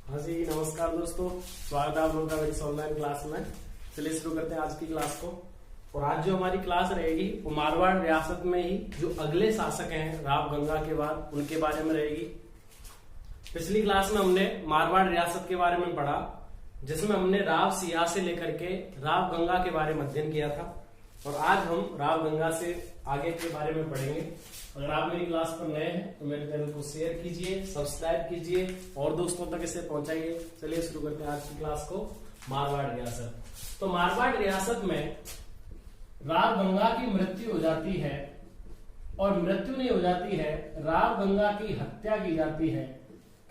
हाँ जी, नमस्कार दोस्तों। स्वागत है आप लोगों का मेरी ऑनलाइन क्लास में। चलिए शुरू करते हैं आज की क्लास को। और आज जो हमारी क्लास रहेगी वो मारवाड़ रियासत में ही जो अगले शासक हैं राव गंगा के बाद, उनके बारे में रहेगी। पिछली क्लास में हमने मारवाड़ रियासत के बारे में पढ़ा, जिसमें हमने राव सिया से लेकर के राव गंगा के बारे में अध्ययन किया था। और आज हम राव गंगा से आगे के बारे में पढ़ेंगे। अगर आप मेरी क्लास पर नए हैं तो मेरे चैनल को शेयर कीजिए, सब्सक्राइब कीजिए और दोस्तों तक इसे पहुंचाइए। चलिए शुरू करते हैं आज की क्लास को। मारवाड़ रियासत। तो मारवाड़ रियासत में राव गंगा की मृत्यु हो जाती है, और मृत्यु नहीं हो जाती है, राव गंगा की हत्या की जाती है।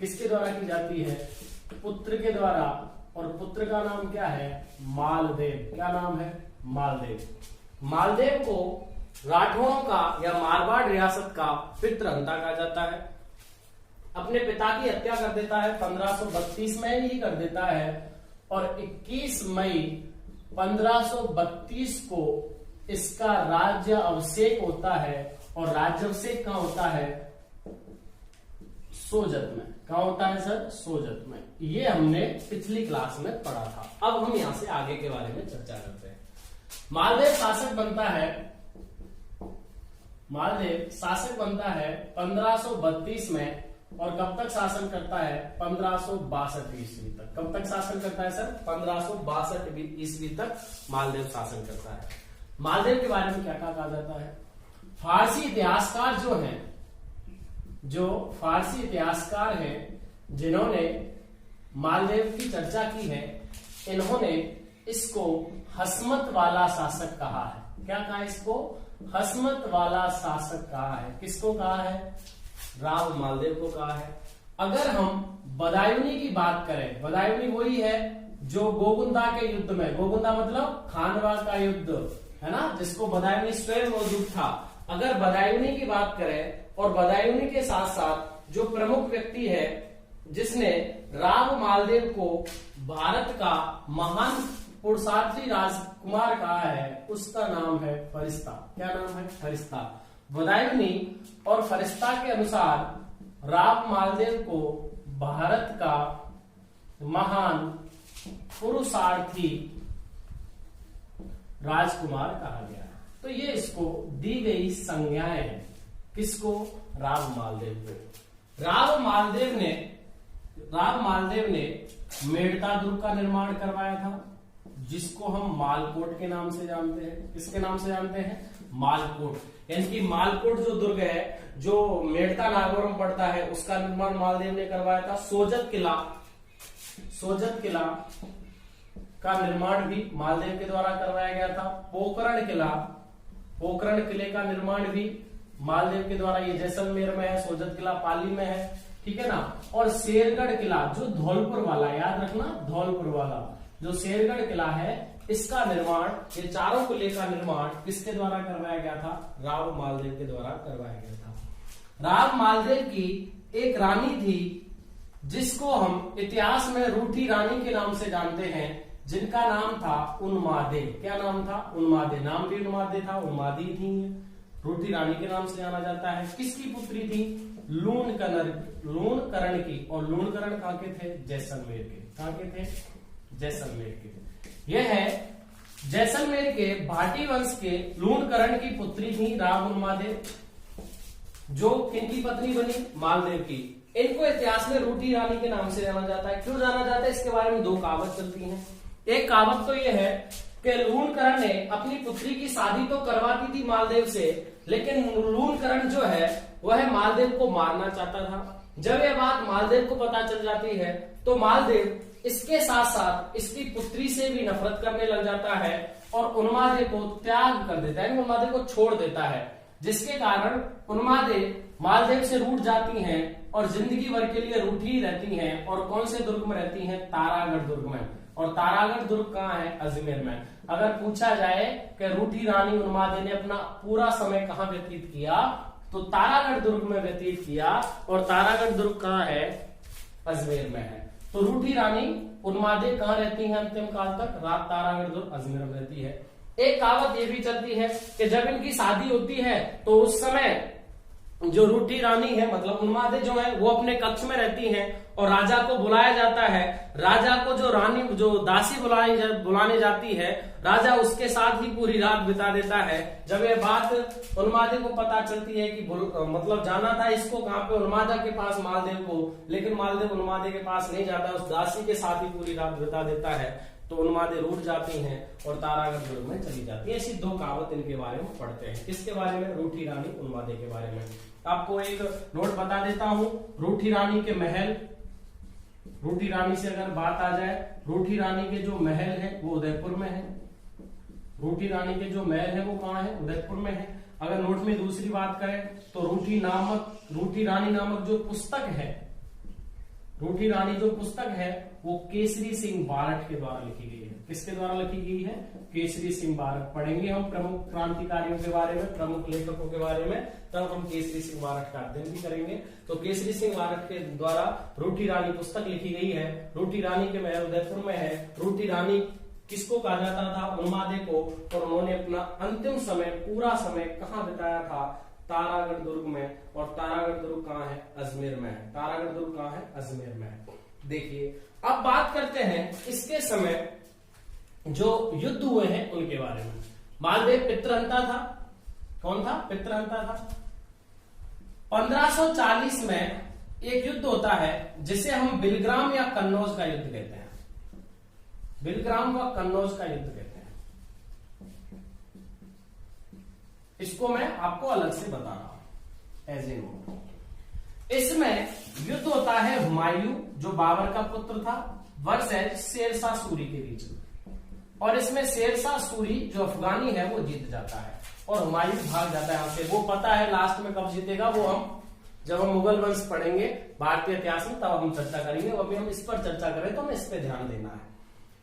किसके द्वारा की जाती है? पुत्र के द्वारा। और पुत्र का नाम क्या है? मालदेव। क्या नाम है? मालदेव। मालदेव को राठौरों का या मारवाड़ रियासत का पितृहंता कहा जाता है। अपने पिता की हत्या कर देता है 1532 में ही कर देता है। और 21 मई 1532 को इसका राज्य अभिषेक होता है। और राज्य अभिषेक कहां होता है? सोजत में। कहां होता है सर? सोजत में। ये हमने पिछली क्लास में पढ़ा था। अब हम यहां से आगे के बारे में चर्चा करते हैं। मालदेव शासक बनता है 1532 में। और कब तक शासन करता है? 1562 ईस्वी तक। कब तक शासन करता है सर? 1562 ईस्वी तक मालदेव शासन करता है। मालदेव के बारे में क्या कहा जाता है? फारसी इतिहासकार जो फारसी इतिहासकार हैं, जिन्होंने मालदेव की चर्चा की है, इन्होंने इसको हसमत वाला शासक कहा है। क्या कहा इसको? हसमत वाला शासक कहा है। किसको कहा है? राव मालदेव को कहा है। अगर हम बदायूनी की बात करें, बदायूनी वही है जो गोगुंदा के युद्ध में, गोगुंदा मतलब खानवा का युद्ध है ना, जिसको बदायूनी स्वयं मौजूद था। अगर बदायूनी की बात करें, और बदायूनी के साथ साथ जो प्रमुख व्यक्ति है जिसने राव मालदेव को भारत का महान पुरुषार्थी राजकुमार कहा है, उसका नाम है फरिश्ता। क्या नाम है? फरिश्ता। बदायूनी और फरिश्ता के अनुसार राव मालदेव को भारत का महान पुरुषार्थी राजकुमार कहा गया है। तो ये इसको दी गई संज्ञाएं हैं। किसको? राव मालदेव को। राव मालदेव ने मेड़ता दुर्ग का निर्माण करवाया था, जिसको हम मालकोट के नाम से जानते हैं। किसके नाम से जानते हैं? मालकोट। यानी कि मालकोट जो दुर्ग है, जो मेड़ता नागौर में पड़ता है, उसका निर्माण मालदेव ने करवाया था। सोजत किला का निर्माण भी मालदेव के द्वारा करवाया गया था। पोखरण किले का निर्माण भी मालदेव के द्वारा, ये जैसलमेर में है, सोजत किला पाली में है, ठीक है ना। और शेरगढ़ किला जो धौलपुर वाला, याद रखना, धौलपुर वाला जो शेरगढ़ किला है, इसका निर्माण, ये चारों किले का निर्माण किसके द्वारा करवाया गया था? राव मालदेव के द्वारा करवाया गया था। राव मालदेव की एक रानी थी, जिसको हम इतिहास में रूठी रानी के नाम से जानते हैं, जिनका नाम था उन्मादे। क्या नाम था? उन्मादे। नाम भी उन्मादे था, उन्मादी थी। रूठी रानी के नाम से जाना जाता है। किसकी पुत्री थी? लूणकरण की। और लूणकरण कहाँ के थे? जैसलमेर के। कहाँ के थे? जैसलमेर के। यह है जैसलमेर के भाटी वंश के लूणकरण की पुत्री थी राव उन्मादे, जो किनकी पत्नी बनी? मालदेव की। इनको इतिहास में रूठी रानी के नाम से जाना जाता है। क्यों जाना जाता है? इसके बारे में दो कहावत चलती हैं। एक कहावत तो यह है कि लूणकरण ने अपनी पुत्री की शादी तो करवाती थी मालदेव से, लेकिन लूणकरण जो है वह मालदेव को मारना चाहता था। जब यह बात मालदेव को पता चल जाती है, तो मालदेव इसके साथ साथ इसकी पुत्री से भी नफरत करने लग जाता है और उन्मादे को त्याग कर देता है, उन्मादे को छोड़ देता है। जिसके कारण उन्मादे मालदेव से रूठ जाती हैं और जिंदगी भर के लिए रूठी रहती हैं। और कौन से दुर्ग में रहती हैं? तारागढ़ दुर्ग में। और तारागढ़ दुर्ग कहाँ है? अजमेर में। अगर पूछा जाए कि रूठी रानी उन्मादे ने अपना पूरा समय कहाँ व्यतीत किया, तो तारागढ़ दुर्ग में व्यतीत किया। और तारागढ़ दुर्ग कहाँ है? अजमेर में है। तो रूठी रानी उन्मादे कहाँ रहती है अंतिम काल तक? रात तारागढ़ दुर्ग अजमेर में रहती है। एक कहावत ये भी चलती है कि जब इनकी शादी होती है तो उस समय जो रूठी रानी है मतलब उन्मादे जो है वो अपने कक्ष में रहती हैं और राजा को बुलाया जाता है। राजा को जो रानी जो दासी बुलाने जाती है, राजा उसके साथ ही पूरी रात बिता देता है। जब ये बात उन्मादे को पता चलती है कि मतलब जाना था इसको कहाँ पे, उन्मादा के पास मालदेव को, लेकिन मालदेव उन्मादे के पास नहीं जाता, उस दासी के साथ ही पूरी रात बिता देता है। तो उन्मादे रूठ जाती हैं और तारागढ़ दुर्ग में चली जाती है। ऐसी दो कहावत इनके बारे में पढ़ते हैं। किसके बारे में? रूठी रानी उन्मादे के बारे में। आपको एक नोट बता देता हूं, रूठी रानी के महल, रूठी रानी से अगर बात आ जाए, रूठी रानी के जो महल है वो उदयपुर में है। रूठी रानी के जो महल है वो कहाँ है? उदयपुर में है। अगर नोट में दूसरी बात करें तो रूठी रानी नामक जो पुस्तक है, रूठी रानी जो पुस्तक है वो केसरी सिंह बारठ के द्वारा लिखी गई है। किसके द्वारा लिखी गई है? केसरी सिंह बारठ। पढ़ेंगे हम प्रमुख क्रांतिकारियों के बारे में, प्रमुख लेखकों के बारे में, तब हम केसरी सिंह बारठ का अध्ययन भी करेंगे। तो केसरी सिंह बारठ के द्वारा रूठी रानी पुस्तक लिखी गई है। रूठी रानी के महल उदयपुर में है। रूठी रानी किसको कहा जाता था? उन्मादे को। और उन्होंने अपना अंतिम समय, पूरा समय कहाँ बिताया था? तारागढ़ दुर्ग में। और तारागढ़ दुर्ग कहाँ है? अजमेर में है। तारागढ़ दुर्ग कहाँ है? अजमेर में है। देखिए अब बात करते हैं इसके समय जो युद्ध हुए हैं उनके बारे में। मालदेव पितृहंता था। कौन था? पितृहंता था। 1540 में एक युद्ध होता है जिसे हम बिलग्राम या कन्नौज का युद्ध कहते हैं। बिलग्राम व कन्नौज का युद्ध कहते हैं। इसको मैं आपको अलग से बता रहा हूं एज ए नोट। इसमें युद्ध होता है हुमायूं जो बाबर का पुत्र था वर्सेस शेरशाह सूरी के बीच में। और इसमें शेरशाह सूरी जो अफगानी है वो जीत जाता है और हुमायूं भाग जाता है यहां से। वो पता है लास्ट में कब जीतेगा, वो हम जब हम मुगल वंश पढ़ेंगे भारतीय इतिहास में तब हम चर्चा करेंगे। अभी हम इस पर चर्चा करें तो हमें इस पर ध्यान देना है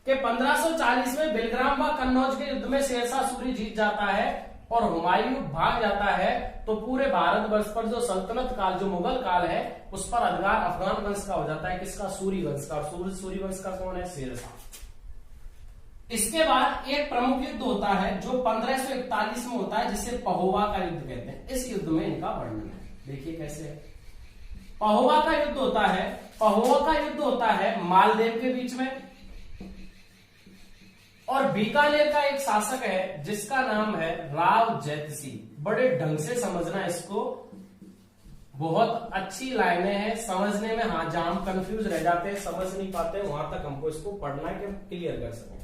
कि 1540 में बिलग्राम व कन्नौज के युद्ध में शेरशाह सूरी जीत जाता है और हुमायूं भाग जाता है। तो पूरे भारतवर्ष पर जो सल्तनत काल, जो मुगल काल है, उस पर अधिकार अफगान वंश का हो जाता है। किसका? सूरी वंश का। सूरी वंश का कौन है? शेरशाह। इसके बाद एक प्रमुख युद्ध होता है जो 1541 में होता है जिसे पहोवा का युद्ध कहते हैं। इस युद्ध में इनका वर्णन है, देखिए कैसे है। पहोवा का युद्ध होता है, पहोवा का युद्ध होता है मालदेव के बीच में और बीकानेर का एक शासक है जिसका नाम है राव जैतसिंह। बड़े ढंग से समझना इसको, बहुत अच्छी लाइनें हैं समझने में। हाँ, जहां हम कंफ्यूज रह जाते हैं, समझ नहीं पाते, वहां तक हमको इसको पढ़ना है कि हम क्लियर कर सकें।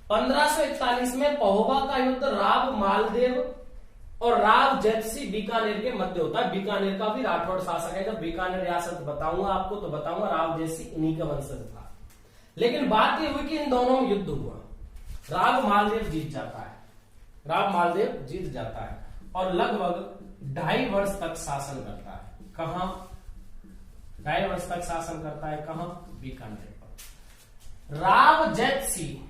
1541 में पहोवा का युद्ध राव मालदेव और राव जैतसिंह बीकानेर के मध्य होता है। बीकानेर का भी राठौड़ शासक है। जब बीकानेर रियासत बताऊंगा आपको तो बताऊंगा राव जैतसिंह इन्हीं का वंशज था। लेकिन बात यह हुई कि इन दोनों में युद्ध हुआ, राव मालदेव जीत जाता है, राव मालदेव जीत जाता है और लगभग 2.5 वर्ष तक शासन करता है। कहां? 2.5 वर्ष तक शासन करता है। कहां? बीकानेर पर। राव जैतसिंह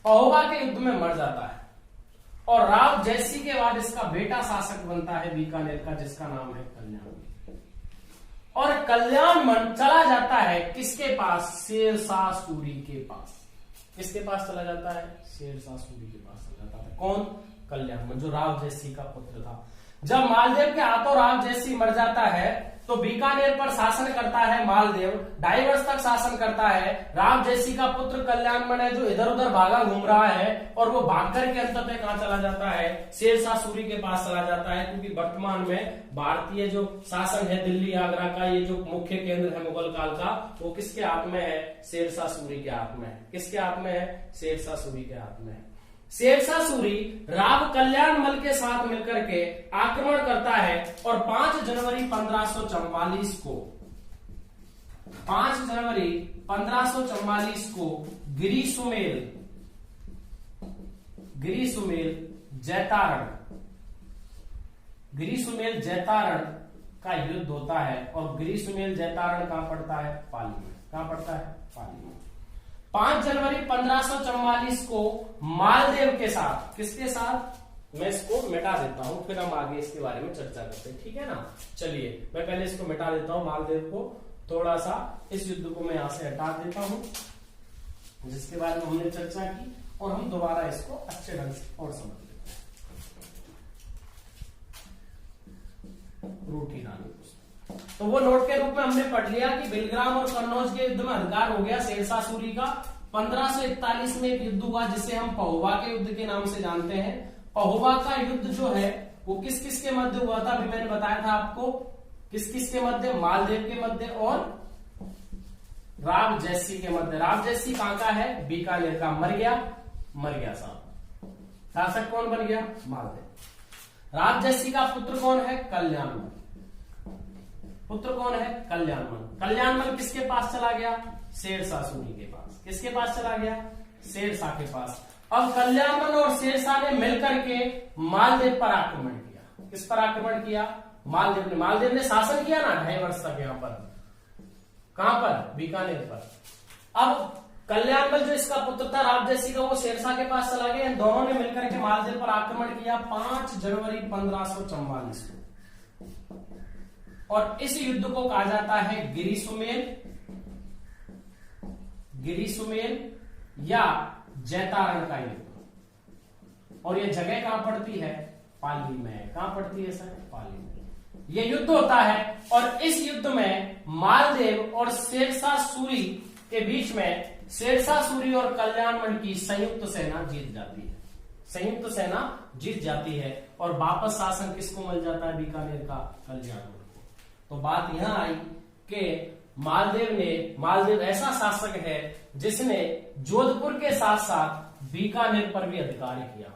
पहोवा के युद्ध में मर जाता है और राव जैतसिंह के बाद इसका बेटा शासक बनता है बीकानेर का जिसका नाम है कल्याण। और कल्याण चला जाता है किसके पास? शेरशाह सूरी के पास। किसके पास चला जाता है? शेरशाह सूरी के पास चला जाता है। कौन? कल्याण, जो राव जैतसिंह का पुत्र था। जब मालदेव के हाथों राव जैतसिंह मर जाता है तो बीकानेर पर शासन करता है मालदेव। 2.5 वर्ष तक शासन करता है। राव जैतसिंह का पुत्र कल्याणमण है जो इधर उधर भागा घूम रहा है और वो भागकर के अंत में कहां चला जाता है? शेरशाह सूरी के पास चला जाता है। क्योंकि वर्तमान में भारतीय जो शासन है दिल्ली आगरा का, ये जो मुख्य केंद्र है मुगल काल का, वो किसके हाथ में है? शेरशाह सूरी के हाथ में है। किसके हाथ में है? शेरशाह सूरी के हाथ में है। शेरशाह सूरी राव कल्याणमल के साथ मिलकर के आक्रमण करता है और 5 जनवरी 1544 को 5 जनवरी 1544 को गिरिसुमेल जैतारण का युद्ध होता है। और गिरिसुमेल जैतारण कहां पड़ता है? पाली में। कहां पड़ता है? पाली में। 5 जनवरी 1544 को मालदेव के साथ, किसके साथ? मैं इसको मिटा देता हूं, फिर हम आगे इसके बारे में चर्चा करते हैं, ठीक है ना। चलिए मैं पहले इसको मिटा देता हूं, मालदेव को थोड़ा सा, इस युद्ध को मैं यहां से हटा देता हूं जिसके बारे में हमने चर्चा की, और हम दोबारा इसको अच्छे ढंग से और समझ लेते हैं। रूठी रानी। तो वो नोट के रूप में हमने पढ़ लिया कि बिलग्राम और कन्नौज के युद्ध में अधिकार हो गया शेरशाह सूरी का। 1541 में एक युद्ध हुआ जिसे हम पहोबा के युद्ध के नाम से जानते हैं। पहोबा का युद्ध जो है वो किस किस के मध्य हुआ था, अभी मैंने बताया था आपको, किस किस के मध्य, मालदेव के मध्य और राव जैसी के मध्य। राव जैसी कहां का है, बीकानेर का, मर गया साहब। शासक कौन बन गया, मालदेव। राव जैसी का पुत्र कौन है, कल्याणमल। पुत्र कौन है, कल्याणमल। कल्याणमल किसके पास चला गया, शेरशाह सूरी के पास। किसके पास चला गया, शेरशाह के पास। अब कल्याणमल और शेरशाह ने मिलकर के मालदेव पर आक्रमण किया। किस पर आक्रमण किया, मालदेव ने। मालदेव ने शासन किया ना 2.5 वर्ष तक यहाँ पर, कहां पर, बीकानेर पर। अब कल्याणमल जो इसका पुत्र था राव जैसी का, वो शेरशाह के पास चला गया। इन दोनों ने मिलकर के मालदेव पर आक्रमण किया 5 जनवरी 1544 को। और इस युद्ध को कहा जाता है गिरिसुमेल या जैतारण का युद्ध। और यह जगह कहां पड़ती है, पाली में। कहां पड़ती है सर, पाली में। यह युद्ध होता है और इस युद्ध में मालदेव और शेरशाह सूरी के बीच में शेरशाह सूरी और कल्याणमल की संयुक्त सेना जीत जाती है। संयुक्त सेना जीत जाती है और वापस शासन किसको मिल जाता है, बीकानेर का, कल्याणमल। तो बात यहां आई कि मालदेव ऐसा शासक है जिसने जोधपुर के साथ साथ बीकानेर पर भी अधिकार किया।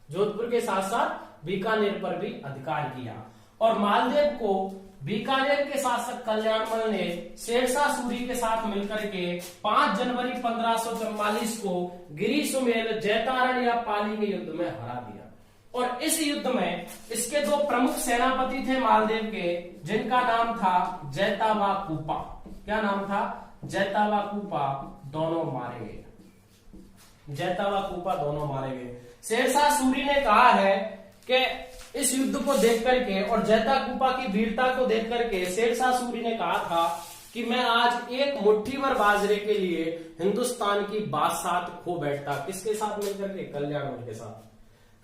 जोधपुर के साथ साथ बीकानेर पर भी अधिकार किया। और मालदेव को बीकानेर के शासक कल्याणमल ने शेरशाह सूरी के साथ मिलकर के 5 जनवरी 1544 को गिरिसुमेल, जैतारण या पाली के युद्ध में हरा दिया। और इस युद्ध में इसके 2 प्रमुख सेनापति थे मालदेव के, जिनका नाम था जैतावा कूपा। क्या नाम था, जैतावा कूपा। दोनों मारे गए, जैतावा कूपा दोनों मारे गए। शेरशाह सूरी ने कहा है कि इस युद्ध को देख करके और जैता कूपा की वीरता को देख करके शेरशाह सूरी ने कहा था कि मैं आज एक मुट्ठी भर बाजरे के लिए हिंदुस्तान की बादशाहत खो बैठता। किसके साथ मिलकर के, कल्याणमल के साथ।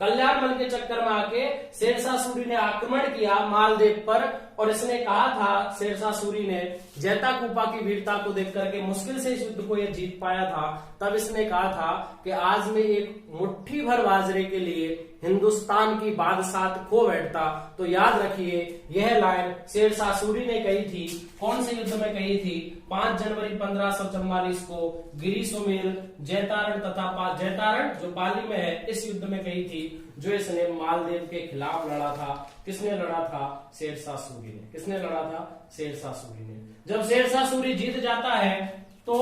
कल्याणमल के चक्कर में आके शेरशाह सूरी ने आक्रमण किया मालदेव पर। और इसने कहा था, शेरशाह सूरी ने जैता कूपा की वीरता को देख करके मुश्किल से इस युद्ध को यह जीत पाया था। तब इसने कहा था कि आज मैं एक मुट्ठी भर बाजरे के लिए हिंदुस्तान की बादशाहत खो बैठता। तो याद रखिए यह लाइन शेरशाह सूरी ने कही थी। कौन से युद्ध में कही थी, 5 जनवरी 1544 को गिरिसुमेल, जैतारण तथा जैतारण जो पाली में है, इस युद्ध में कही थी, जो इसने मालदेव के खिलाफ लड़ा था। किसने लड़ा था, शेरशाह सूरी ने। किसने लड़ा था, शेरशाह सूरी ने। जब शेरशाह सूरी जीत जाता है तो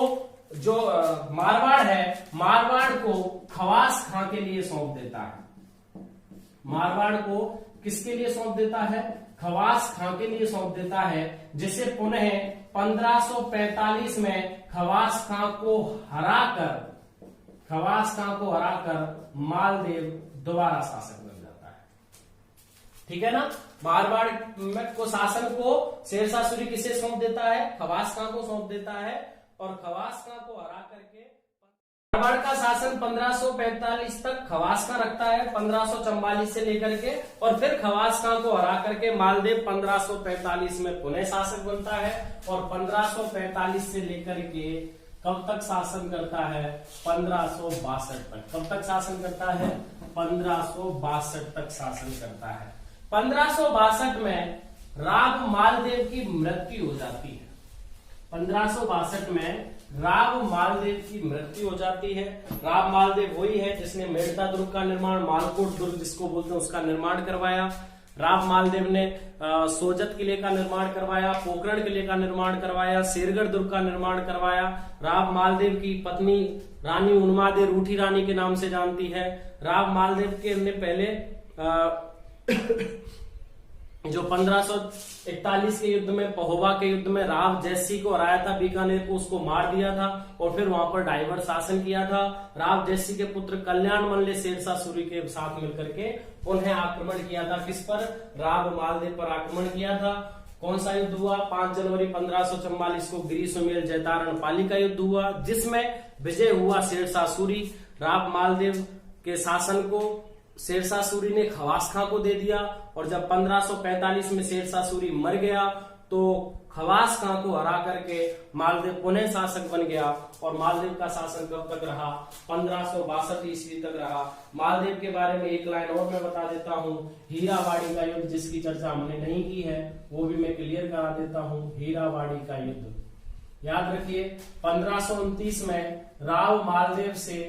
जो मारवाड़ है, मारवाड़ को खवास खां के लिए सौंप देता है। मारवाड़ को किसके लिए सौंप देता है, खवास खां के लिए सौंप देता है, जिसे पुनः 1545 में खवास खां को हराकर मालदेव दोबारा शासक बन जाता है। ठीक है ना। मारवाड़ को शासन को शेरशाह सूरी किसे सौंप देता है, खवास खां को सौंप देता है। और खवास खां को हरा करके मारवाड़ का शासन 1545 तक खवास खां रखता है, 1544 से लेकर के। और फिर खवास खां को हरा करके मालदेव 1545 में पुनः शासक बनता है। और 1545 से लेकर के कब तक शासन करता है, 1562 तक। कब तक शासन करता है, 1562 तक शासन करता है। 1562 में राव मालदेव की मृत्यु हो जाती है। 1562 में राव मालदेव की मृत्यु हो जाती है। राव मालदेव वही है जिसने मेड़ता दुर्ग का निर्माण, मालकोट दुर्ग जिसको बोलते हैं, उसका निर्माण करवाया। राव मालदेव ने सोजत किले का निर्माण करवाया, पोखरण किले का निर्माण करवाया, शेरगढ़ दुर्ग का निर्माण करवाया। राव मालदेव की पत्नी रानी उन्मादे रूठी रानी के नाम से जानती है। राव मालदेव के ने पहले जो 1541 के युद्ध में, पहोबा के युद्ध में राव जैसी को हराया था, बीकानेर को उसको मार दिया था और फिर वहां पर डाइवर शासन किया था। राव जैसी के पुत्र कल्याणमल ने शेरशाह सूरी के साथ मिलकर के उन्हें आक्रमण किया था। किस पर, राव मालदेव पर आक्रमण किया था। कौन सा युद्ध हुआ, 5 जनवरी 1544 को गिरिसुमेल, जैतारण, पाली का युद्ध हुआ, जिसमें विजय हुआ शेरशाह सूरी। राव मालदेव के शासन को शेरशाह सूरी ने खवास खां को दे दिया, और जब 1545 में शेरशाह सूरी मर गया तो खवास खां को हरा करके मालदेव पुनः शासक बन गया। और मालदेव का शासन कब तक रहा? 1562 ईस्वी तक रहा। मालदेव के बारे में एक लाइन और मैं बता देता हूँ, हीरावाड़ी का युद्ध जिसकी चर्चा हमने नहीं की है वो भी मैं क्लियर करा देता हूँ। हीरावाड़ी का युद्ध याद रखिए, 1529 में राव मालदेव से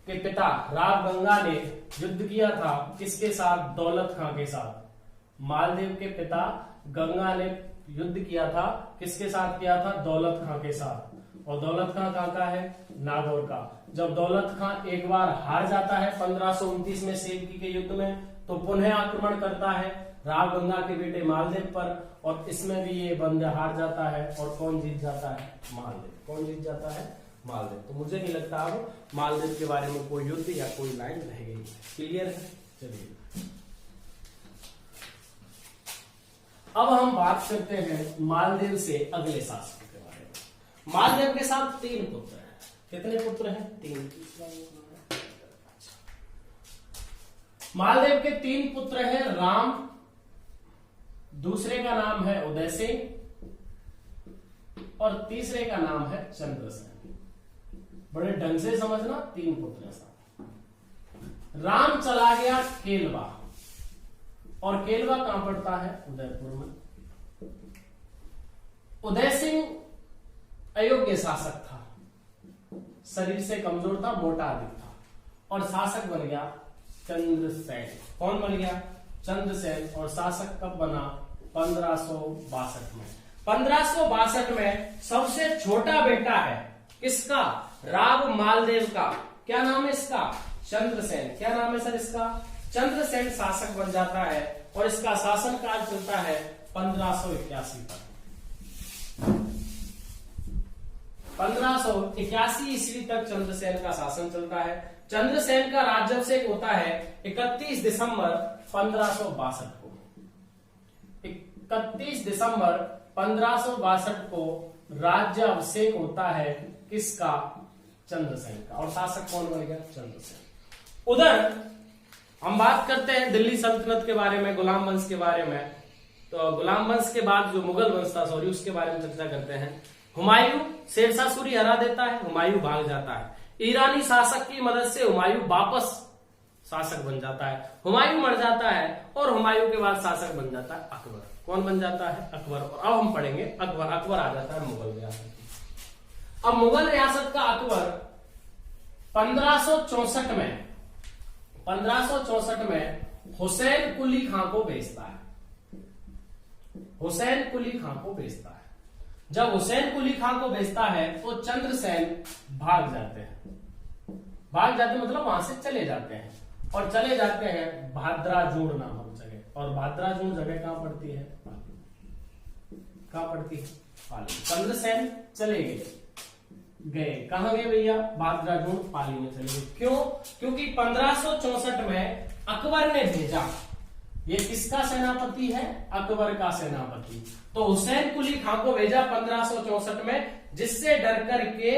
के पिता राव गंगा ने युद्ध किया था, किसके साथ? दौलत खां के साथ। मालदेव के पिता गंगा ने युद्ध किया था, किसके साथ किया था? दौलत खां के साथ। और दौलत खां कहाँ का है? नागौर का। जब दौलत खां एक बार हार जाता है 1529 में सेवकी के युद्ध में, तो पुनः आक्रमण करता है राव गंगा के बेटे मालदेव पर, और इसमें भी ये बंदा हार जाता है। और कौन जीत जाता है? मालदेव। कौन जीत जाता है? मालदेव। तो मुझे नहीं लगता अब मालदेव के बारे में कोई युद्ध या कोई लाइन रह गई। क्लियर है? चलिए अब हम बात करते हैं मालदेव से अगले शासक के बारे में। मालदेव के साथ 3 पुत्र हैं। कितने पुत्र हैं? 3। मालदेव के 3 पुत्र हैं। राम, दूसरे का नाम है उदय सिंह, और तीसरे का नाम है चंद्रसेन। बड़े ढंग से समझना, 3 पुत्र हैं। राम चला गया केलवा, और केलवा कहां पड़ता है? उदयपुर में। उदय सिंह अयोग्य शासक था, शरीर से कमजोर था, मोटा अधिक था, और शासक बन गया चंद्रसेन। कौन बन गया? चंद्रसेन। और शासक कब बना? 1562 में। 1562 में सबसे छोटा बेटा है किसका? राव मालदेव का। क्या नाम है इसका? चंद्रसेन। क्या नाम है सर इसका? चंद्रसेन शासक बन जाता है, और इसका शासन काल चलता है 1581 तक। 1581 ईस्वी तक चंद्रसेन का शासन चलता है। चंद्रसेन का राज्याभिषेक होता है 31 दिसंबर 1562 को। 31 दिसंबर 1562 को राज्याभिषेक होता है किसका? चंद्रसेन का। और शासक कौन बन गया? चंद्रसेन। उधर हम बात करते हैं दिल्ली सल्तनत के बारे में, गुलाम वंश के बारे में। तो गुलाम वंश के बाद जो मुगल वंश था, सॉरी, उसके बारे में चर्चा करते हैं। हुमायूं शेरशाह सूरी हरा देता है, हुमायूं भाग जाता है। ईरानी शासक की मदद से हुमायूं वापस शासक बन जाता है। हुमायूं मर जाता है, और हुमायूं के बाद शासक बन जाता है अकबर। कौन बन जाता है? अकबर। और अब हम पढ़ेंगे अकबर। अकबर आ जाता है मुगल रियासत। अब मुगल रियासत का अकबर 1564 में हुसैन कुली खां को भेजता है। हुसैन कुली खां को भेजता है। जब हुसैन कुली खां को भेजता है तो चंद्रसेन भाग जाते हैं। भाग जाते मतलब वहां से चले जाते हैं, और चले जाते हैं भाद्राजूड़ नामक जगह। और भाद्राजूड़ जगह कहां पड़ती है? कहां पड़ती है? पाली। चंद्रसेन चले गए। कहां गए भैया? भाद्राजूड़, पाली में चले गए। क्यों? क्योंकि 1564 में अकबर ने भेजा। ये किसका सेनापति है? अकबर का सेनापति। तो हुसैन कुली खां को भेजा 1564 में, जिससे डर करके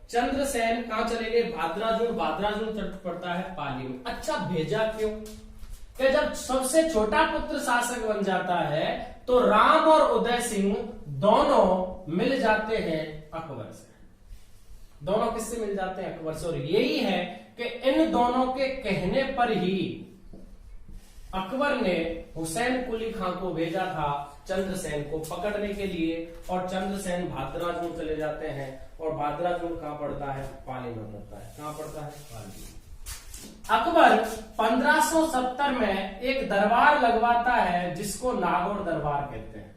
चंद्रसेन कहां चले गए? भाद्राजूड़। भाद्राजूड़ तट पड़ता है पाली में। अच्छा, भेजा क्यों? कि जब सबसे छोटा पुत्र शासक बन जाता है तो राम और उदय सिंह दोनों मिल जाते हैं अकबर से। दोनों किससे मिल जाते हैं? अकबर से। और यही है कि इन दोनों के कहने पर ही अकबर ने हुसैन कुली खां को भेजा था चंद्रसेन को पकड़ने के लिए। और चंद्रसेन भाद्राजूड़ चले जाते हैं। और भाद्राजूड़ कहां पड़ता है? पाली में पड़ता है। कहां पड़ता है? पाली। अकबर 1570 में एक दरबार लगवाता है जिसको नागौर दरबार कहते हैं।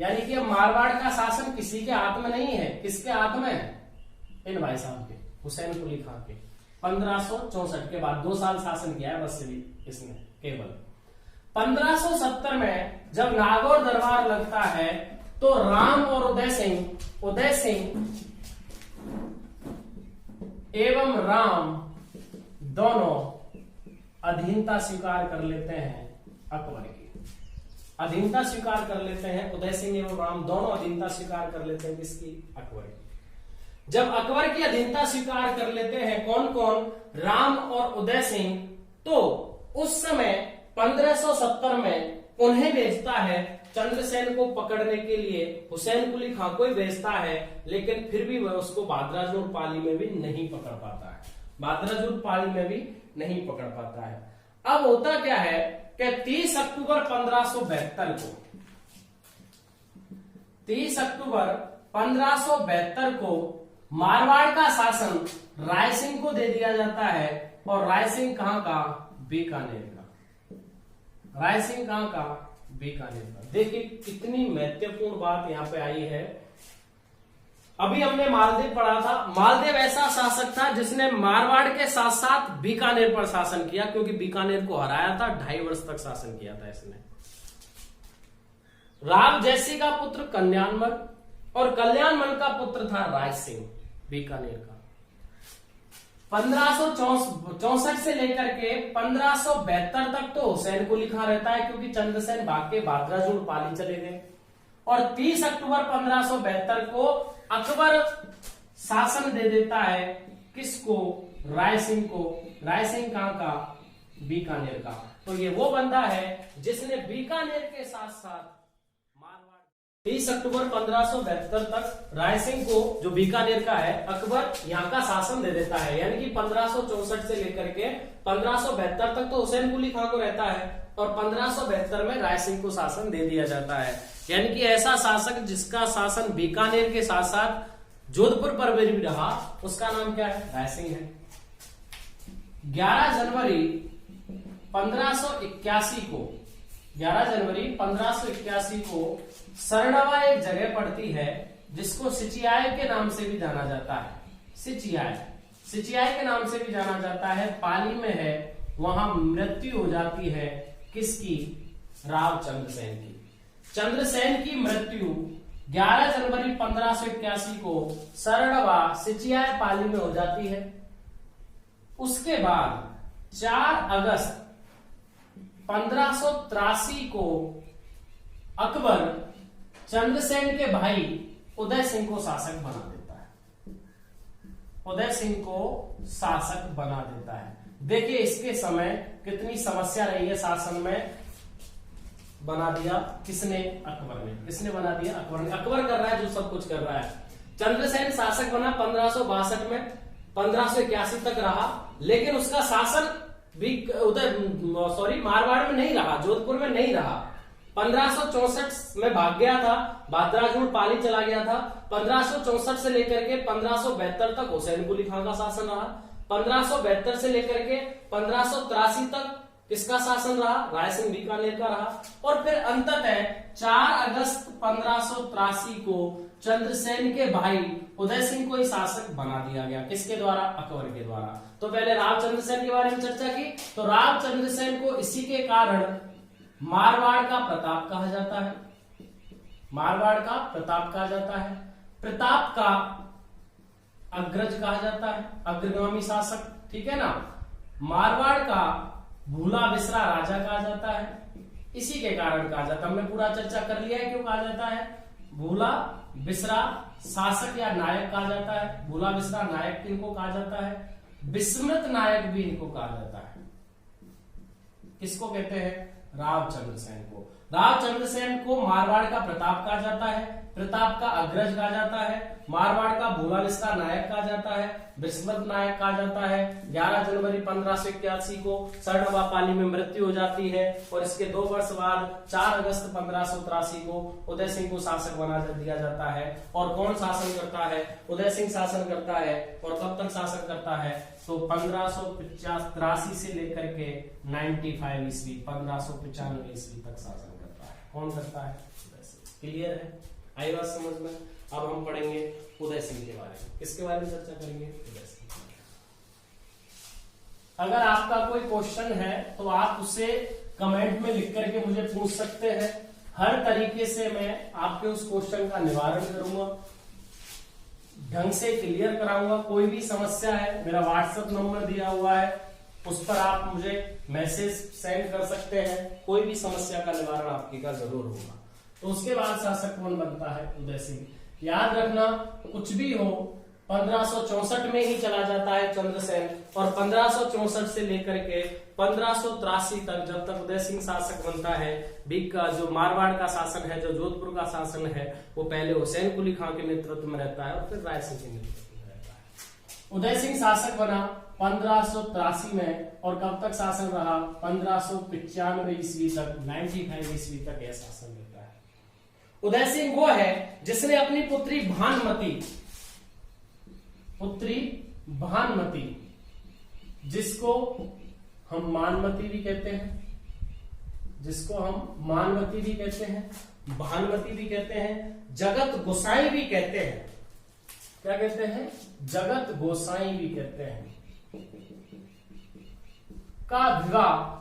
यानी कि मारवाड़ का शासन किसी के हाथ में नहीं है। किसके हाथ में है? इन भाई साहब के, हुसैन कुली खां के। 1564 के बाद 2 साल शासन किया है बस इसने केवल। 1570 में जब नागौर दरबार लगता है तो राम और उदय सिंह एवं राम दोनों अधीनता स्वीकार कर लेते हैं अकबर की। अधीनता स्वीकार कर लेते हैं। उदय सिंह एवं राम दोनों अधीनता स्वीकार कर लेते हैं किसकी? अकबर की। जब अकबर की अधीनता स्वीकार कर लेते हैं कौन कौन, राम और उदय सिंह, तो उस समय 1570 में उन्हें भेजता है चंद्रसेन को पकड़ने के लिए। हुसैन कुली खां को ही भेजता है, लेकिन फिर भी वह उसको भाद्राजूर पाली में भी नहीं पकड़ पाता है, भाद्राजूर पाली में भी नहीं पकड़ पाता है। अब होता क्या है कि 30 अक्टूबर 1572 को 30 अक्टूबर 1572 को मारवाड़ का शासन राय सिंह को दे दिया जाता है। और राय सिंह कहां का, बीकानेर का। राय सिंह कहां का, बीकानेर का। देखिए कितनी महत्वपूर्ण बात यहां पे आई है। अभी हमने मालदेव पढ़ा था, मालदेव ऐसा शासक था जिसने मारवाड़ के साथ साथ बीकानेर पर शासन किया, क्योंकि बीकानेर को हराया था, 2.5 वर्ष तक शासन किया था इसने। राव जैसी का पुत्र कल्याणमल और कल्याणमल का पुत्र था राय सिंह बीकानेर का। 1564 से लेकर के 1572 तक तो हुसैन को लिखा रहता है, क्योंकि चंद्रसेन भाग के भाद्राजूर पाली चले गए। और 30 अक्टूबर 1572 को अकबर शासन दे देता है किसको, राय सिंह को। राय सिंह कहां का, बीकानेर का। तो ये वो बंदा है जिसने बीकानेर के साथ साथ 30 अक्टूबर 1572 तक राय सिंह को, जो बीकानेर का है, अकबर यहाँ का शासन दे देता है। यानी कि 1564 से लेकर के 1572 तक तो हुसैन कुली खां को रहता है, और 1572 में राय सिंह को शासन दे दिया जाता है। यानी कि ऐसा शासक जिसका शासन बीकानेर के साथ साथ जोधपुर पर भी रहा, उसका नाम क्या है, राय सिंह है। 11 जनवरी 1581 को 11 जनवरी 1581 को सरनवा एक जगह पड़ती है जिसको सिचियाय के नाम से भी जाना जाता है। सिचियाय के नाम से भी जाना जाता है, पाली में है। वहां मृत्यु हो जाती है किसकी, राव चंद्रसेन की। चंद्रसेन की मृत्यु 11 जनवरी 1581 को सरनवा सिचियाय पाली में हो जाती है। उसके बाद 4 अगस्त 1583 को अकबर चंद्रसेन के भाई उदय सिंह को शासक बना देता है। उदय सिंह को शासक बना देता है। देखिए इसके समय कितनी समस्या रही है शासन में। बना दिया किसने, अकबर ने। किसने बना दिया, अकबर ने। अकबर कर रहा है जो सब कुछ कर रहा है। चंद्रसेन शासक बना 1562 में, 1581 तक रहा, लेकिन उसका शासन भी मारवाड़ में नहीं रहा, जोधपुर में नहीं रहा। 1564 में भाग गया था, भाद्राजूर पाली चला गया था। 1564 से लेकर के 1572 तक हुसैन कुली खां का शासन रहा। 1572 से लेकर के 1583 तक किसका शासन रहा, राय सिंह बीकानेर का रहा। और फिर अंततः 4 अगस्त 1583 को चंद्रसेन के भाई उदय सिंह को ही शासक बना दिया गया। किसके द्वारा, अकबर के द्वारा। तो पहले राव चंद्रसेन के बारे में चर्चा की, तो राव चंद्रसेन को इसी के कारण मारवाड़ का प्रताप कहा जाता है। मारवाड़ का प्रताप कहा जाता है। प्रताप का अग्रज कहा जाता है, अग्रगामी शासक, ठीक है ना। मारवाड़ का भूला बिसरा राजा कहा जाता है, इसी के कारण कहा जाता है। हमने पूरा चर्चा कर लिया है क्यों कहा जाता है। भूला बिसरा शासक या नायक कहा जाता है। भूला बिसरा नायक इनको कहा जाता है, विस्मृत नायक भी इनको कहा जाता है। किसको कहते हैं, राव चंद्रसेन को। राव चंद्रसेन को मारवाड़ का प्रताप कहा जाता है, प्रताप का अग्रज कहा जाता है, मारवाड़ का भूला बिसरा नायक कहा जाता है, विस्मृत नायक कहा जाता है। 11 जनवरी 1581 को सरनवा पाली में मृत्यु हो जाती है, और इसके 2 वर्ष बाद 4 अगस्त 1583 को उदय सिंह को शासक बना दिया जाता है। और कौन शासन करता है, उदय सिंह शासन करता है। और कब तक शासन करता है, तो 1583 से लेकर के 95 ईस्वी 1595 ईस्वी तक शासन करता है। कौन करता है, उदय सिंह। क्लियर है, आई बात समझ में। अब हम पढ़ेंगे उदय सिंह के बारे में। किसके बारे में चर्चा करेंगे, उदय सिंह। अगर आपका कोई क्वेश्चन है तो आप उसे कमेंट में लिख करके मुझे पूछ सकते हैं। हर तरीके से मैं आपके उस क्वेश्चन का निवारण करूंगा, ढंग से क्लियर कराऊंगा। कोई भी समस्या है, मेरा व्हाट्सएप नंबर दिया हुआ है, उस पर आप मुझे मैसेज सेंड कर सकते हैं। कोई भी समस्या का निवारण आपकी का जरूर होगा। तो उसके बाद शासक कौन बनता है, उदय सिंह। याद रखना, कुछ भी हो 1564 में ही चला जाता है चंद्रसेन, और 1564 से लेकर के 1583 तक, जब तक उदय सिंह शासक बनता है, बीक का जो मारवाड़ का शासन है, जो जोधपुर का शासन है, वो पहले हुसैन कुली खां के नेतृत्व में रहता है और फिर राय सिंह के नेतृत्व में रहता है। उदय सिंह शासक बना 1583 में, और कब तक शासन रहा? 1595 ईस्वी तक, 95 ईस्वी तक यह शासन रहता है। उदय सिंह वो है जिसने अपनी पुत्री भानुमति, जिसको हम मानमती भी कहते हैं, भानुमति भी कहते हैं, जगत गोसाई भी कहते हैं। क्या कहते हैं? जगत गोसाई भी कहते हैं। का विवाह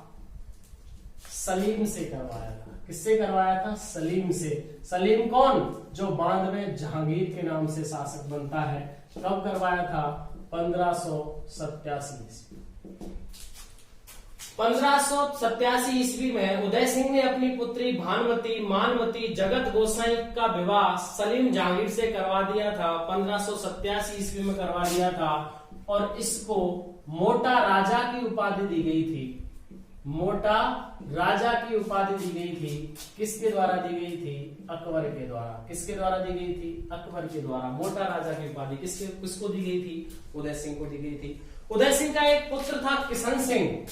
सलीम से करवाया था। किससे करवाया था? सलीम से। सलीम कौन? जो बाद में जहांगीर के नाम से शासक बनता है। कब करवाया था? 1587 ईस्वी। 1587 ईस्वी में उदय सिंह ने अपनी पुत्री भानुमती मानमती जगत गोसाई का विवाह सलीम जहांगीर से करवा दिया था। 1587 ईस्वी में करवा दिया था, और इसको मोटा राजा की उपाधि दी गई थी। मोटा राजा की उपाधि दी गई थी। किसके द्वारा दी गई थी? अकबर के द्वारा। किसके द्वारा दी गई थी? अकबर के द्वारा। मोटा राजा की उपाधि किसको दी गई थी? उदय सिंह को दी गई थी। उदय सिंह का एक पुत्र था किशन सिंह।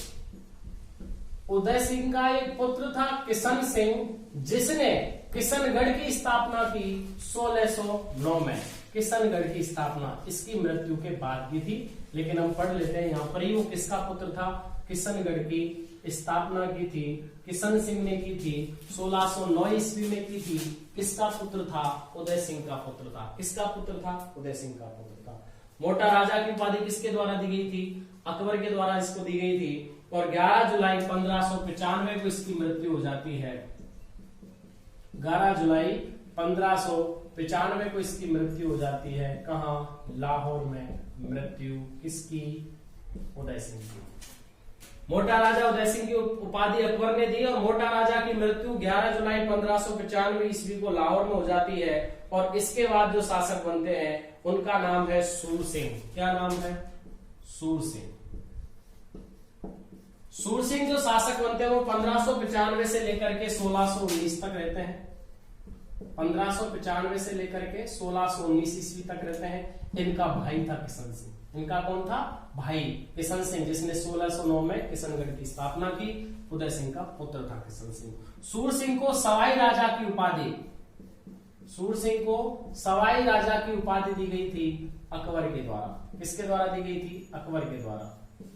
उदय सिंह का एक पुत्र था किशन सिंह, जिसने किशनगढ़ की स्थापना की 1609 में। किशनगढ़ की स्थापना इसकी मृत्यु के बाद की थी, लेकिन हम पढ़ लेते हैं यहाँ पर ही। वो किसका पुत्र था? किशनगढ़ की स्थापना की थी किशन सिंह ने की थी, 1609 ईस्वी में की थी। किसका पुत्र था? उदय सिंह का पुत्र था। किसका पुत्र था? उदय सिंह का पुत्र था। मोटा राजा की उपाधि किसके द्वारा दी गई थी? अकबर के द्वारा इसको दी गई थी, और 11 जुलाई 1595 को इसकी मृत्यु हो जाती है। 11 जुलाई 1595 को इसकी मृत्यु हो जाती है। कहां? लाहौर में मृत्यु किसकी? उदय सिंह की। मोटा राजा उदय सिंह की उपाधि अकबर ने दी, और मोटा राजा की मृत्यु 11 जुलाई 1595 ईस्वी को लाहौर में हो जाती है। और इसके बाद जो शासक बनते हैं उनका नाम है सूर सिंह। क्या नाम है? सूर सिंह। सूर सिंह जो शासक बनते हैं वो 1595 से लेकर के 1619 तक रहते हैं। 1595 से लेकर के 1619 ईस्वी तक रहते हैं। इनका भाई था किशन सिंह। इनका कौन था? भाई किशन सिंह, जिसने 1609 में किशनगढ़ की स्थापना की। उदय सिंह का पुत्र था किशन सिंह। सूर सिंह को सवाई राजा की उपाधि दी गई थी अकबर के द्वारा। किसके द्वारा दी गई थी? अकबर के द्वारा।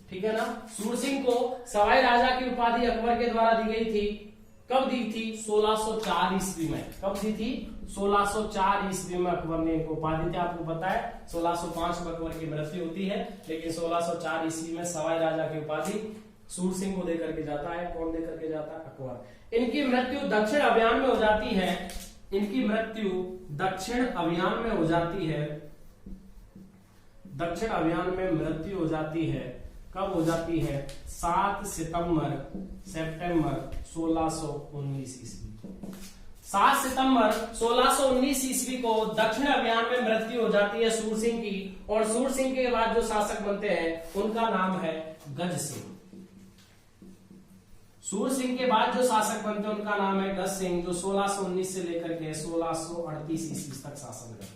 ठीक है ना? सूर सिंह को सवाई राजा की उपाधि अकबर के द्वारा दी गई थी। कब दी थी? 1604 ईस्वी में। कब दी थी? 1604 ईस्वी में अकबर ने इनको उपाधि थी। आपको पता है 1605 में अकबर की मृत्यु होती है, लेकिन 1604 ईस्वी में सवाई राजा की उपाधि सूर सिंह को देकर के जाता है। कौन देकर के जाता है? अकबर। इनकी मृत्यु दक्षिण अभियान में हो जाती है। दक्षिण अभियान में मृत्यु हो जाती है। कब हो जाती है? 7 सितंबर 1619 ईस्वी। 7 सितंबर 1619 ईस्वी को दक्षिण अभियान में मृत्यु हो जाती है सूर सिंह की, और सूर सिंह के बाद जो शासक बनते हैं उनका नाम है गज सिंह। सूर सिंह के बाद जो शासक बनते हैं उनका नाम है गज सिंह, जो 1619 से लेकर के 1638 ईस्वी तक शासन करते हैं।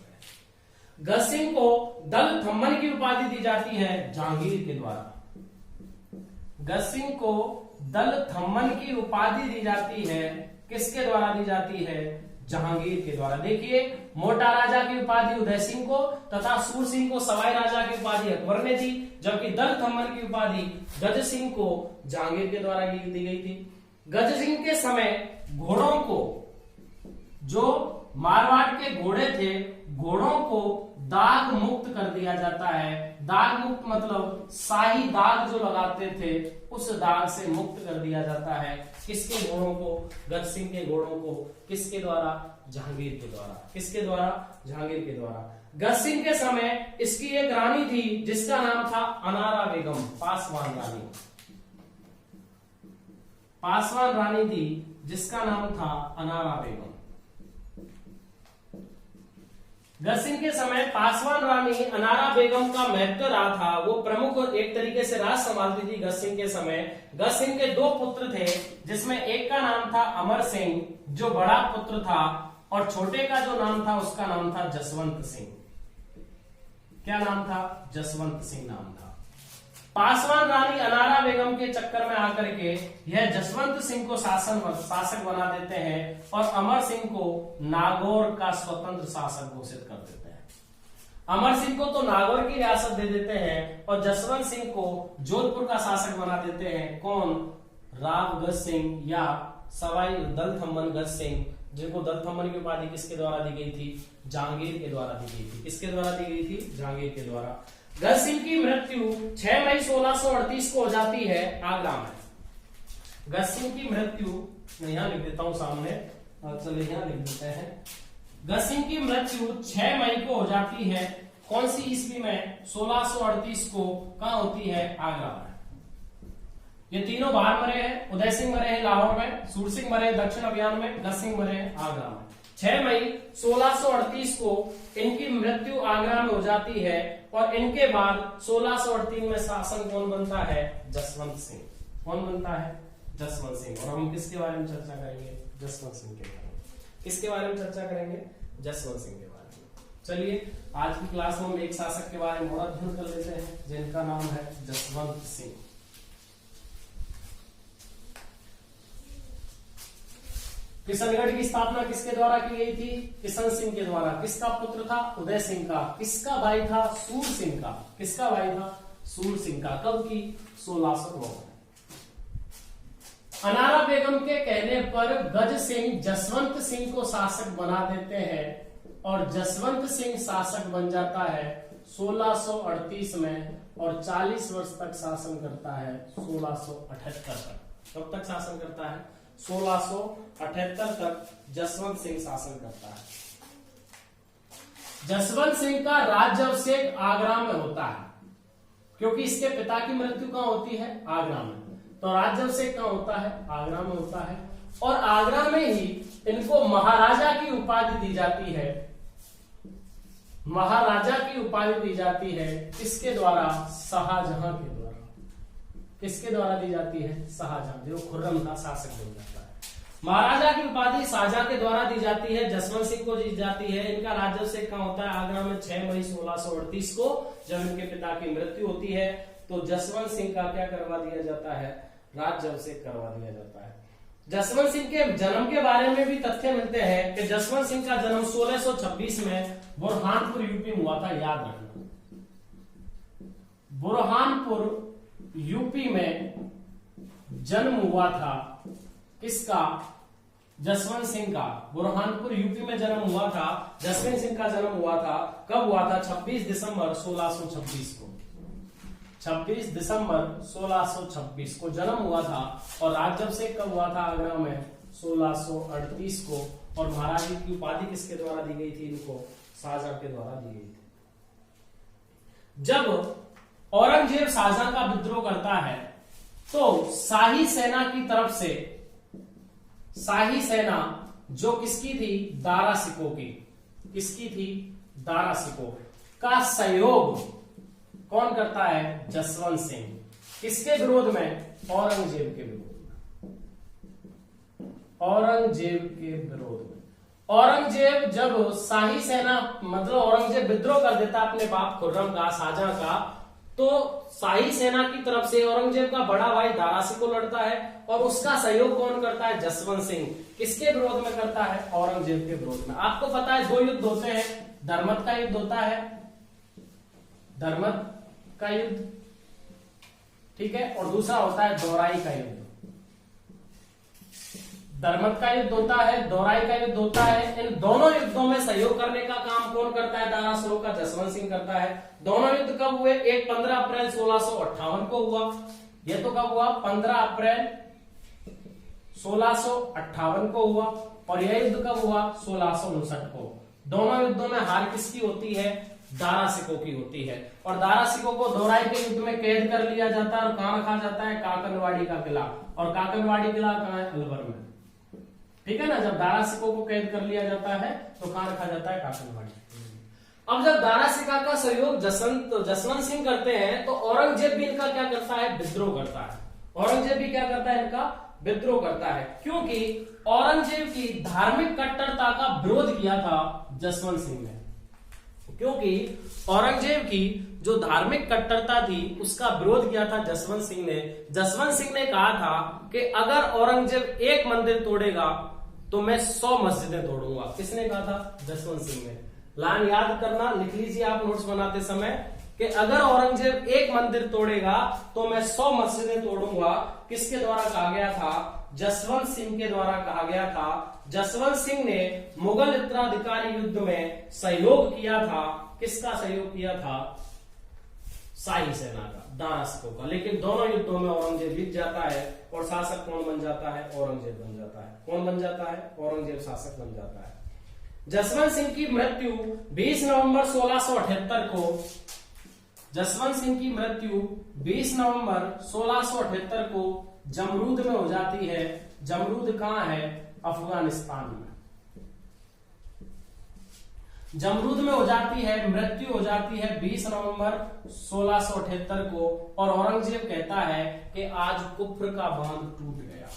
गज सिंह को दल थम्मन की उपाधि दी जाती है जहांगीर के द्वारा। गज सिंह को दल थम्मन की उपाधि दी जाती है। किसके द्वारा दी जाती है? जहांगीर के द्वारा। देखिए, मोटा राजा की उपाधि उदय सिंह को तथा सूर सिंह को सवाई राजा की उपाधि अकबर ने दी, जबकि दल थम्मन की उपाधि गज सिंह को जहांगीर के द्वारा दी गई थी। गज सिंह के समय घोड़ों को, जो मारवाड़ के घोड़े थे, घोड़ों को दाग मुक्त कर दिया जाता है। दाग मुक्त मतलब शाही दाग जो लगाते थे उस दाग से मुक्त कर दिया जाता है। किसके घोड़ों को? गज सिंह के घोड़ों को। किसके द्वारा? जहांगीर के द्वारा। किसके द्वारा? जहांगीर के द्वारा। गज सिंह के समय इसकी एक रानी थी जिसका नाम था अनारा बेगम। पासवान रानी थी जिसका नाम था अनारा बेगम। गज सिंह के समय पासवान रानी अनारा बेगम का महत्व रहा था, वो प्रमुख एक तरीके से राज संभालती थी गज सिंह के समय। गज सिंह के दो पुत्र थे, जिसमें एक का नाम था अमर सिंह जो बड़ा पुत्र था, और छोटे का जो नाम था उसका नाम था जसवंत सिंह। क्या नाम था? जसवंत सिंह नाम था। पासवान रानी अनारा बेगम के चक्कर में आकर के यह जसवंत सिंह को शासक बना देते हैं और अमर सिंह को नागौर का स्वतंत्र शासक घोषित कर देते हैं। अमर सिंह को तो नागौर की रियासत दे देते हैं और जसवंत सिंह को जोधपुर का शासक बना देते हैं। कौन? राव गज सिंह या सवाई दलथम्मन गज सिंह, जिनको दलथम्मन की उपाधि किसके द्वारा दी गई थी? जहांगीर के द्वारा दी गई थी। किसके द्वारा दी गई थी? जहांगीर के द्वारा। गज सिंह की मृत्यु 6 मई 1638 को हो जाती है आगरा में। गज सिंह की मृत्यु मैं यहां लिख देता हूं सामने, चलो यहां लिख देते हैं। गज सिंह की मृत्यु 6 मई को हो जाती है। कौन सी ईस्वी में? 1638 को। कहां होती है? आगरा में। ये तीनों बाहर मरे हैं। उदय सिंह मरे हैं लाहौर में, सूर सिंह मरे हैं दक्षिण अभियान में, गज सिंह मरे हैं आगरा में। 6 मई 1638 को इनकी मृत्यु आगरा में हो जाती है और इनके बाद 1638 में शासन कौन बनता है? जसवंत सिंह। कौन बनता है? जसवंत सिंह। और हम किसके बारे में चर्चा करेंगे? जसवंत सिंह के बारे में। किसके बारे में चर्चा करेंगे? जसवंत सिंह के बारे में। चलिए आज की क्लास में हम एक शासक के बारे में और अध्ययन कर लेते हैं जिनका नाम है जसवंत सिंह। किशनगढ़ की स्थापना किसके द्वारा की गई थी? किशन सिंह के द्वारा। किसका पुत्र था? उदय सिंह का। किसका भाई था? सूर सिंह का। किसका भाई था? सूर सिंह का। कब की? 1609 में। अनारा बेगम के कहने पर गज सिंह जसवंत सिंह को शासक बना देते हैं और जसवंत सिंह शासक बन जाता है 1638 में और 40 वर्ष तक शासन करता है 1678 तक। कब तक शासन करता है? 1678 तक जसवंत सिंह शासन करता है। जसवंत सिंह का राज्याभिषेक आगरा में होता है, क्योंकि इसके पिता की मृत्यु कहां होती है? आगरा में। तो राज्याभिषेक कहां होता है? आगरा में होता है। और आगरा में ही इनको महाराजा की उपाधि दी जाती है। महाराजा की उपाधि दी जाती है किसके द्वारा? शाहजहां के द्वारा। किसके द्वारा दी जाती है? शाहजहां, जो खुर्रम था शासक बन जाता है। महाराजा की उपाधि शाहजहां के द्वारा दी जाती है, जसवंत सिंह को दी जाती है। इनका राज्याभिषेक कहां होता है? आगरा में 6 मई 1638 को, जब इनके पिता की मृत्यु होती है तो जसवंत सिंह का क्या करवा दिया जाता है? राज्याभिषेक करवा दिया जाता है। जसवंत सिंह के जन्म के बारे में भी तथ्य मिलते हैं कि जसवंत सिंह का जन्म 1626 में बुरहानपुर यूपी में हुआ था। याद रखना, बुरहानपुर यूपी में जन्म हुआ था। किसका? जसवंत सिंह का। बुरहानपुर यूपी में जन्म हुआ था। जसवंत सिंह का जन्म हुआ था। कब हुआ था? 26 दिसंबर 1626 को। 26 दिसंबर 1626 को जन्म हुआ था। और राज्याभिषेक कब हुआ था? आगरा में 1638 को। और महाराज की उपाधि किसके द्वारा दी गई थी? इनको शाहजहां के द्वारा दी गई थी। जब औरंगजेब शाहजहां का विद्रोह करता है तो शाही सेना की तरफ से, शाही सेना जो किसकी थी? दारा सिकोह की। किसकी थी? दारा सिकोह का सहयोग कौन करता है? जसवंत सिंह। किसके विरोध में? औरंगजेब के विरोध में। औरंगजेब के विरोध में। औरंगजेब जब शाही सेना मतलब औरंगजेब विद्रोह कर देता अपने बाप खुर्रम का, शाहजहां का, तो शाही सेना की तरफ से औरंगजेब का बड़ा भाई दारा सिकोह लड़ता है और उसका सहयोग कौन करता है? जसवंत सिंह। किसके विरोध में करता है? औरंगजेब के विरोध में। आपको पता है 2 युद्ध होते हैं। धर्मत का युद्ध होता है, धर्मत का युद्ध, ठीक है, और दूसरा होता है दोराई का युद्ध। धर्मत का युद्ध होता है, दोराई का युद्ध होता है। इन दोनों युद्धों में सहयोग करने का काम कौन करता है? दारा सिकोह का जसवंत सिंह करता है। दोनों युद्ध कब हुए? एक 15 अप्रैल 1658 को हुआ। यह तो कब हुआ? 15 अप्रैल 1658 को हुआ। और यह युद्ध कब हुआ? 1659 को। दोनों युद्धों में हार किसकी होती है? दारा सिकोह की होती है। और दारा सिकोह को दोराई के युद्ध में कैद कर लिया जाता है और कहां रखा जाता है? काकनवाड़ी का किला। और काकनवाड़ी किला कहां है? अलवर में, ठीक है ना। जब दारा सिकोह को कैद कर लिया जाता है तो कहां रखा जाता है? काकनवाड़ी। अब जब दारा शिकोह का सहयोग जसवंत सिंह करते हैं तो औरंगजेब भी इनका क्या करता है, विद्रोह करता है। औरंगजेब भी क्या करता है, इनका विद्रोह करता है, क्योंकि औरंगजेब की धार्मिक कट्टरता का विरोध किया था जसवंत सिंह ने। क्योंकि औरंगजेब की जो धार्मिक कट्टरता थी उसका विरोध किया था जसवंत सिंह ने। जसवंत सिंह ने कहा था कि अगर औरंगजेब एक मंदिर तोड़ेगा तो मैं 100 मस्जिदें तोड़ूंगा। किसने कहा था, जसवंत सिंह ने। लाइन याद करना, लिख लीजिए आप नोट्स बनाते समय कि अगर औरंगजेब एक मंदिर तोड़ेगा तो मैं 100 मस्जिदें तोड़ूंगा। किसके द्वारा कहा गया था, जसवंत सिंह के द्वारा कहा गया था। जसवंत सिंह ने मुगल उत्तराधिकारी युद्ध में सहयोग किया था। किसका सहयोग किया था, शाही सेना का, दारा शिकोह का। लेकिन दोनों युद्धों में औरंगजेब जीत जाता है और शासक कौन बन जाता है, औरंगजेब बन जाता है। कौन बन जाता है, औरंगजेब शासक बन जाता है। जसवंत सिंह की मृत्यु 20 नवंबर 1678 को, जसवंत सिंह की मृत्यु 20 नवंबर 1678 को जमरूद में हो जाती है। जमरूद कहां है, अफगानिस्तान में। जमरूद में हो जाती है, मृत्यु हो जाती है 20 नवंबर 1678 को। और औरंगजेब कहता है कि आज कुफ्र का बांध टूट गया।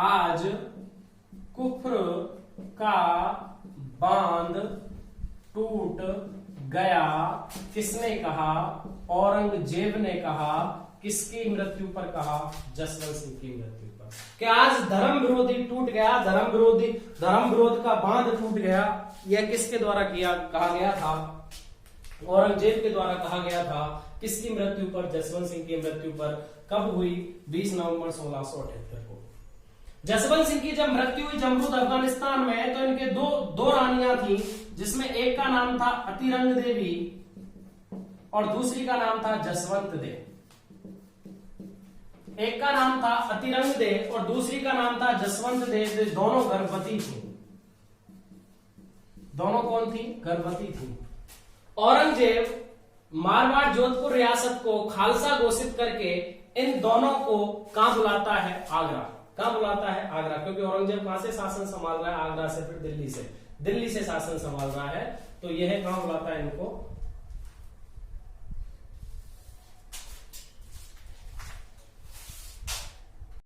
आज कुफ्र का बांध टूट गया। किसने कहा, औरंगजेब ने कहा। किसकी मृत्यु पर कहा, जसवंत सिंह की मृत्यु पर, कि आज धर्म विरोधी टूट गया, धर्म विरोध का बांध टूट गया। यह किसके द्वारा कहा गया था, औरंगजेब के द्वारा कहा गया था। किसकी मृत्यु पर, जसवंत सिंह की मृत्यु पर। कब हुई, 20 नवंबर 1678 को। जसवंत सिंह की जब मृत्यु हुई जमरूद अफगानिस्तान में, तो इनके दो रानियां थी, जिसमें एक का नाम था अतिरंग देवी और दूसरी का नाम था जसवंत दे। एक का नाम था अतिरंग दे और दूसरी का नाम था जसवंत दे। दोनों गर्भवती थी। दोनों कौन थी, गर्भवती थी। औरंगजेब मारवाड़ जोधपुर रियासत को खालसा घोषित करके इन दोनों को कहां बुलाता है, आगरा। कहां बुलाता है, आगरा। क्योंकि औरंगजेब कहां से शासन संभाल रहा है, आगरा से, फिर दिल्ली से शासन संभाल रहा है। तो यह कहां बुलाता है इनको,